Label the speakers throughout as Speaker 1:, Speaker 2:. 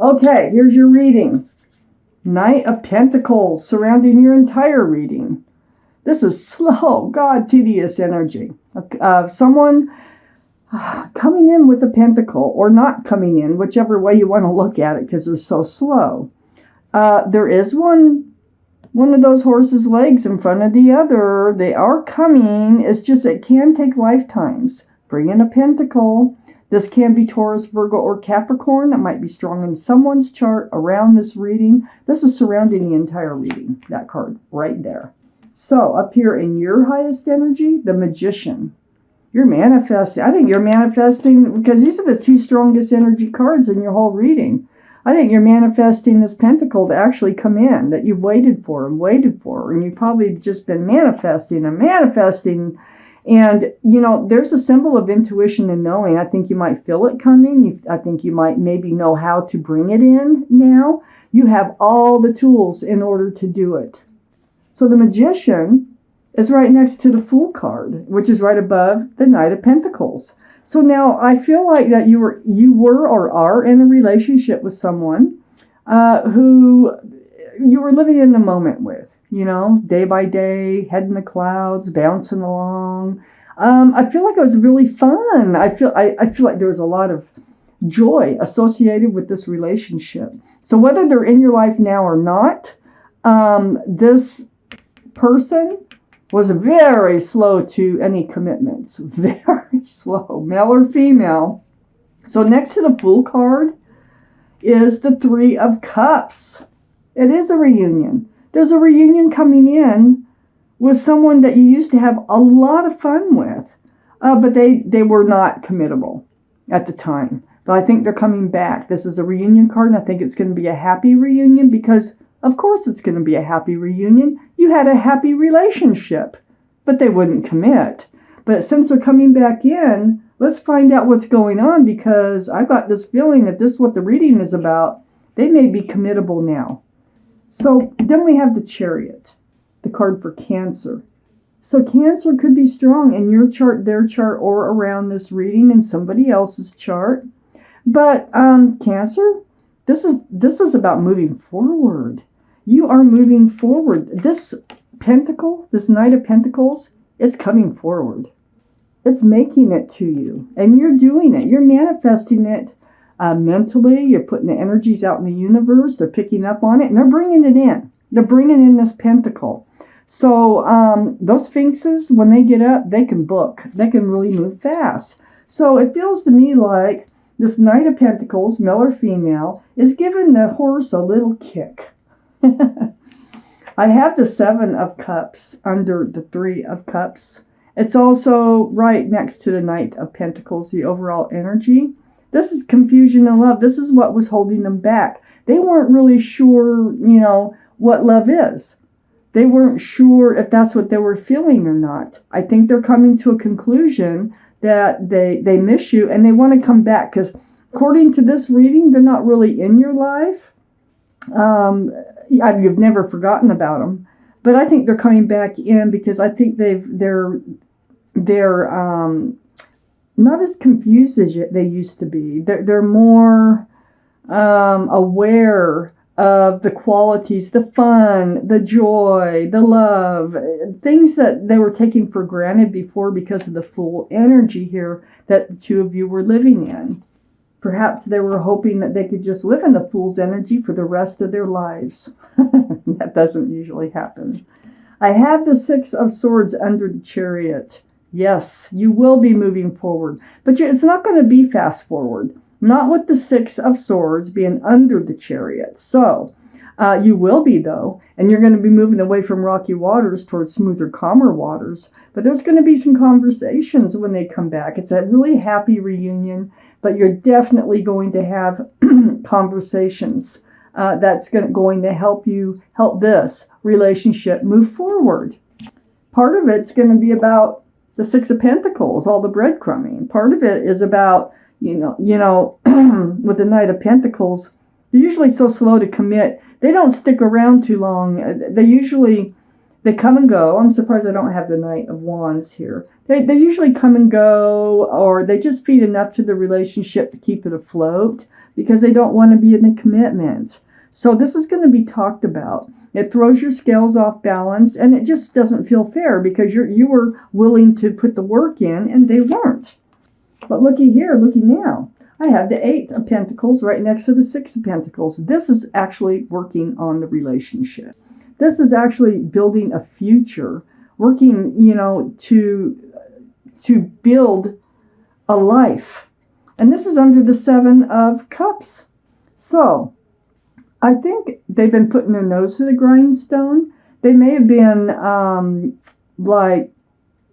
Speaker 1: Okay, here's your reading. Knight of Pentacles surrounding your entire reading. This is slow, God, tedious energy. Someone coming in with a pentacle or not coming in, whichever way you want to look at it, because they're so slow. There is one of those horses' legs in front of the other. They are coming. It's just it can take lifetimes. Bring in a pentacle. This can be Taurus, Virgo, or Capricorn. That might be strong in someone's chart around this reading. This is surrounding the entire reading, that card right there. So up here in your highest energy, the Magician. You're manifesting. I think you're manifesting because these are the two strongest energy cards in your whole reading. I think you're manifesting this pentacle to actually come in, that you've waited for, and you've probably just been manifesting. And, there's a symbol of intuition and knowing. I think you might feel it coming. I think you might maybe know how to bring it in now. You have all the tools in order to do it. So the Magician is right next to the Fool card, which is right above the Knight of Pentacles. So now I feel like that you were or are in a relationship with someone who you were living in the moment with. Day by day, head in the clouds, bouncing along. I feel like it was really fun. I feel like there was a lot of joy associated with this relationship. So whether they're in your life now or not, this person was very slow to any commitments. Very slow, male or female. So next to the Fool card is the Three of Cups. It is a reunion. There's a reunion coming in with someone that you used to have a lot of fun with, but they were not committable at the time. But I think they're coming back. This is a reunion card, and I think it's going to be a happy reunion because, of course, it's going to be a happy reunion. You had a happy relationship, but they wouldn't commit. But since they're coming back in, let's find out what's going on because I've got this feeling that this is what the reading is about. They may be committable now. So then we have the Chariot, the card for Cancer. So Cancer could be strong in your chart, their chart, or around this reading in somebody else's chart. But Cancer, this is about moving forward. You are moving forward. This pentacle, this Knight of Pentacles, it's coming forward. It's making it to you. And you're doing it. You're manifesting it mentally. You're putting the energies out in the universe. They're picking up on it, and they're bringing it in. They're bringing in this pentacle. So those Sphinxes, when they get up, they can book. They can really move fast. So it feels to me like this Knight of Pentacles, male or female, is giving the horse a little kick. I have the Seven of Cups under the Three of Cups. It's also right next to the Knight of Pentacles, the overall energy. This is confusion and love. This is what was holding them back. They weren't really sure, what love is. They weren't sure if that's what they were feeling or not. I think they're coming to a conclusion that they miss you and they want to come back because according to this reading, they're not really in your life. You've never forgotten about them, but I think they're coming back in because I think they're not as confused as they used to be. They're more aware of the qualities, the fun, the joy, the love, things that they were taking for granted before because of the Fool energy here that the two of you were living in. Perhaps they were hoping that they could just live in the Fool's energy for the rest of their lives. That doesn't usually happen. I have the Six of Swords under the Chariot. Yes, you will be moving forward, but it's not going to be fast forward. Not with the Six of Swords being under the Chariot. So you will be, though, and you're going to be moving away from rocky waters towards smoother, calmer waters. But there's going to be some conversations when they come back. It's a really happy reunion, but you're definitely going to have conversations that's going to help this relationship move forward. Part of it's going to be about the Six of Pentacles, all the breadcrumbing. Part of it is about, with the Knight of Pentacles, they're usually so slow to commit. They don't stick around too long. They usually They come and go. I'm surprised I don't have the Knight of Wands here. They usually come and go, or they just feed enough to the relationship to keep it afloat because they don't want to be in a commitment. So this is going to be talked about. It throws your scales off balance, and it just doesn't feel fair because you were willing to put the work in, and they weren't. But looky here, looky now. I have the Eight of Pentacles right next to the Six of Pentacles. This is actually working on the relationship. This is actually building a future, working, to build a life. And this is under the Seven of Cups. So I think they've been putting their nose to the grindstone. They may have been like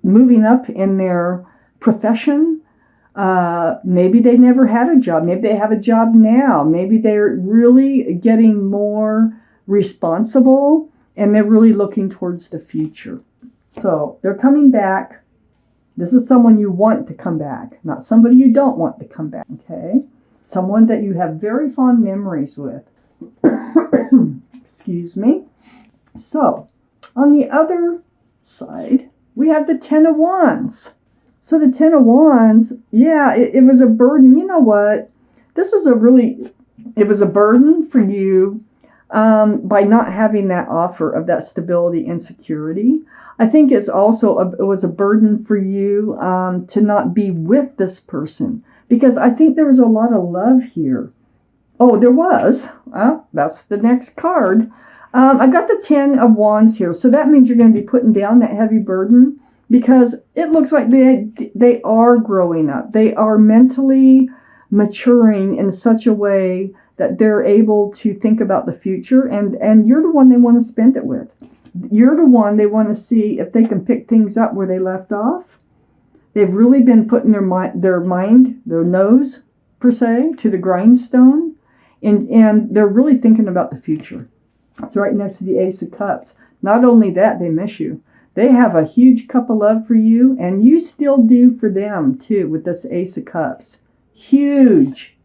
Speaker 1: moving up in their profession. Maybe they never had a job. Maybe they have a job now. Maybe they're really getting more responsible and they're really looking towards the future. So they're coming back. This is someone you want to come back, not somebody you don't want to come back, okay? Someone that you have very fond memories with. Excuse me. So, on the other side, we have the Ten of Wands. So the Ten of Wands, yeah, it was a burden. You know what? It was a burden for you by not having that offer of that stability and security. I think it was a burden for you to not be with this person because I think there was a lot of love here. Oh, there was. That's the next card. I got the Ten of Wands here, so that means you're going to be putting down that heavy burden because it looks like they are growing up. They are mentally maturing in such a way that they're able to think about the future, and you're the one they want to spend it with. You're the one they want to see if they can pick things up where they left off. They've really been putting their nose, per se, to the grindstone, and they're really thinking about the future. It's right next to the Ace of Cups. Not only that, they miss you. They have a huge cup of love for you, and you still do for them, too, with this Ace of Cups. Huge,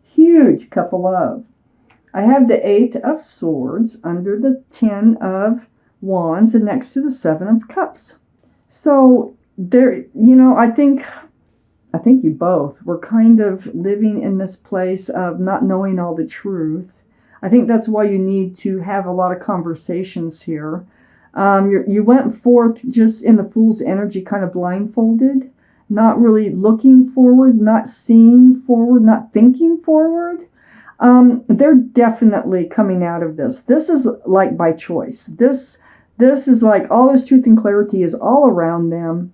Speaker 1: huge cup of love. I have the Eight of Swords under the Ten of Wands and next to the Seven of Cups. So there, I think you both were kind of living in this place of not knowing all the truth. I think that's why you need to have a lot of conversations here. You went forth just in the Fool's energy, kind of blindfolded, not really looking forward, not seeing forward, not thinking forward. They're definitely coming out of this. This is like by choice. This is like all this truth and clarity is all around them,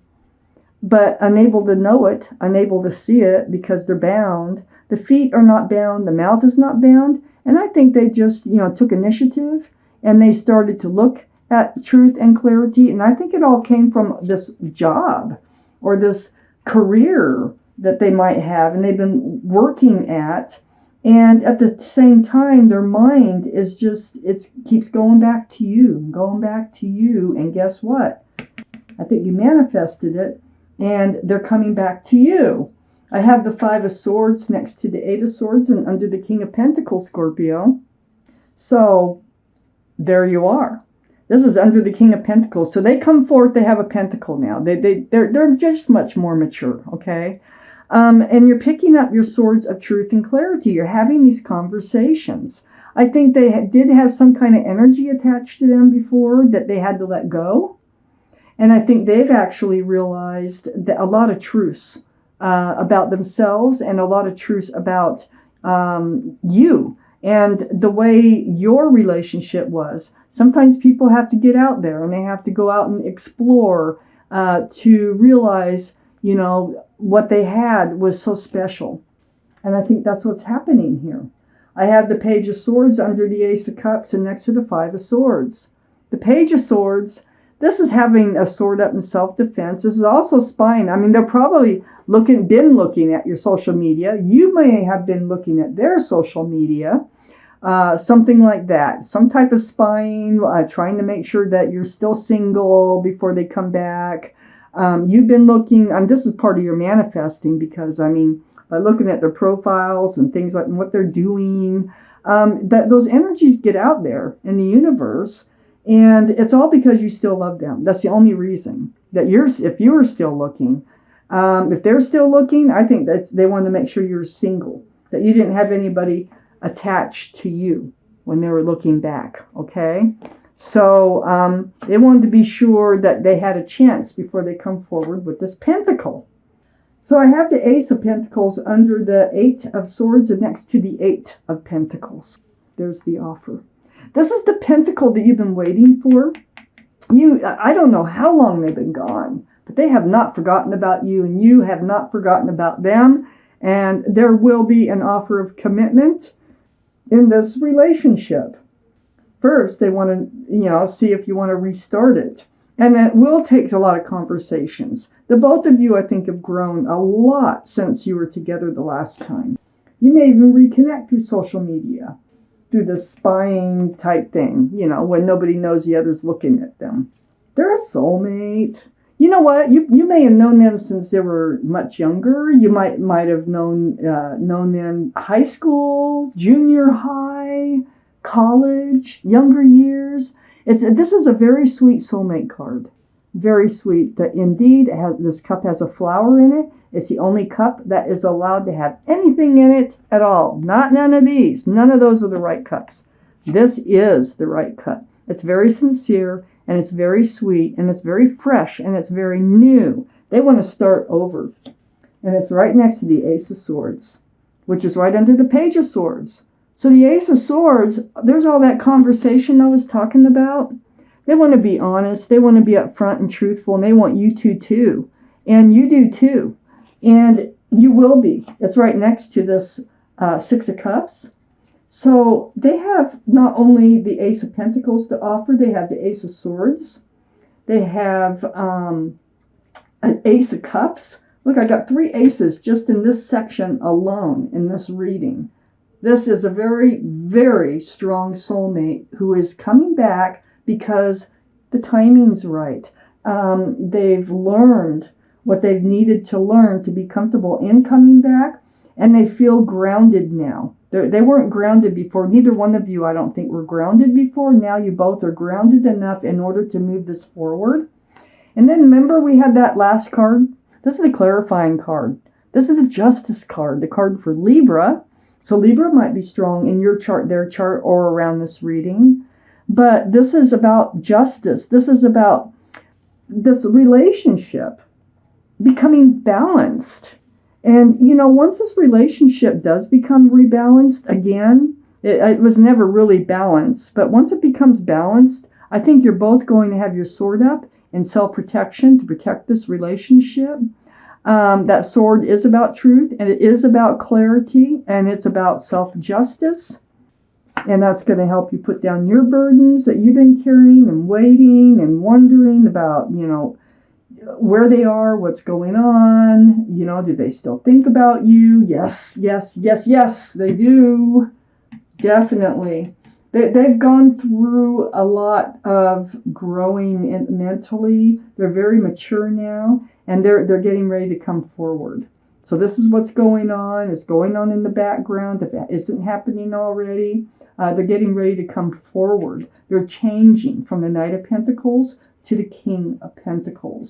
Speaker 1: but unable to know it, unable to see it because they're bound. The feet are not bound. The mouth is not bound. And I think they just, took initiative and they started to look at truth and clarity. And I think it all came from this job or this career that they might have and they've been working at. And at the same time, their mind is it keeps going back to you. And guess what? I think you manifested it and they're coming back to you. I have the Five of Swords next to the Eight of Swords and under the King of Pentacles, Scorpio. So there you are. This is under the King of Pentacles. So they come forth, they have a pentacle now. They're just much more mature, okay? And you're picking up your swords of truth and clarity. You're having these conversations. I think they did have some kind of energy attached to them before that they had to let go. And I think they've actually realized that a lot of truths about themselves and a lot of truths about you and the way your relationship was. Sometimes people have to get out there and they have to go out and explore to realize, what they had was so special. And I think that's what's happening here. I have the Page of Swords under the Ace of Cups and next to the Five of Swords. The Page of Swords, this is having a sword up in self-defense. This is also spying. I mean, they're probably been looking at your social media. You may have been looking at their social media. Something like that. Some type of spying, trying to make sure that you're still single before they come back. You've been looking, and this is part of your manifesting because, by looking at their profiles and things like what they're doing, that those energies get out there in the universe. And it's all because you still love them. That's the only reason that if you're still looking. If they're still looking, I think they wanted to make sure you're single, that you didn't have anybody attached to you when they were looking back, okay? So they wanted to be sure that they had a chance before they come forward with this pentacle. So I have the Ace of Pentacles under the Eight of Swords and next to the Eight of Pentacles. There's the offer. This is the pentacle that you've been waiting for. I don't know how long they've been gone, but they have not forgotten about you, and you have not forgotten about them. And there will be an offer of commitment in this relationship. First, they want to, see if you want to restart it. And that will take a lot of conversations. The both of you, I think, have grown a lot since you were together the last time. You may even reconnect through social media, through the spying type thing, when nobody knows the other's looking at them. They're a soulmate. You know what? You may have known them since they were much younger. You might have known them high school, junior high, college, younger years. This is a very sweet soulmate card. Very sweet. Indeed, this cup has a flower in it. It's the only cup that is allowed to have anything in it at all. None of these. None of those are the right cups. This is the right cup. It's very sincere, and it's very sweet, and it's very fresh, and it's very new. They want to start over. And it's right next to the Ace of Swords, which is right under the Page of Swords. So the Ace of Swords, there's all that conversation I was talking about. They want to be honest. They want to be upfront and truthful, and they want you to too. And you do too. And you will be. It's right next to this Six of Cups. So they have not only the Ace of Pentacles to offer, they have the Ace of Swords. They have an Ace of Cups. Look, I got 3 aces just in this section alone in this reading. This is a very, very strong soulmate who is coming back because the timing's right. They've learned what they've needed to learn to be comfortable in coming back, and they feel grounded now. They weren't grounded before. Neither one of you, I don't think, were grounded before. Now you both are grounded enough in order to move this forward. And then remember we had that last card? This is the clarifying card. This is the Justice card, the card for Libra. So Libra might be strong in your chart, their chart, or around this reading. But this is about justice. This is about this relationship becoming balanced. And, once this relationship does become rebalanced again, it was never really balanced. But once it becomes balanced, I think you're both going to have your sword up in self-protection to protect this relationship. That sword is about truth, and it is about clarity, and it's about self-justice. And that's going to help you put down your burdens that you've been carrying and waiting and wondering about, where they are, what's going on. Do they still think about you? Yes, yes, yes, yes, they do. Definitely. They've gone through a lot of growing mentally. They're very mature now, and they're getting ready to come forward. So this is what's going on. It's going on in the background. If it isn't happening already, they're getting ready to come forward. They're changing from the Knight of Pentacles to the King of Pentacles.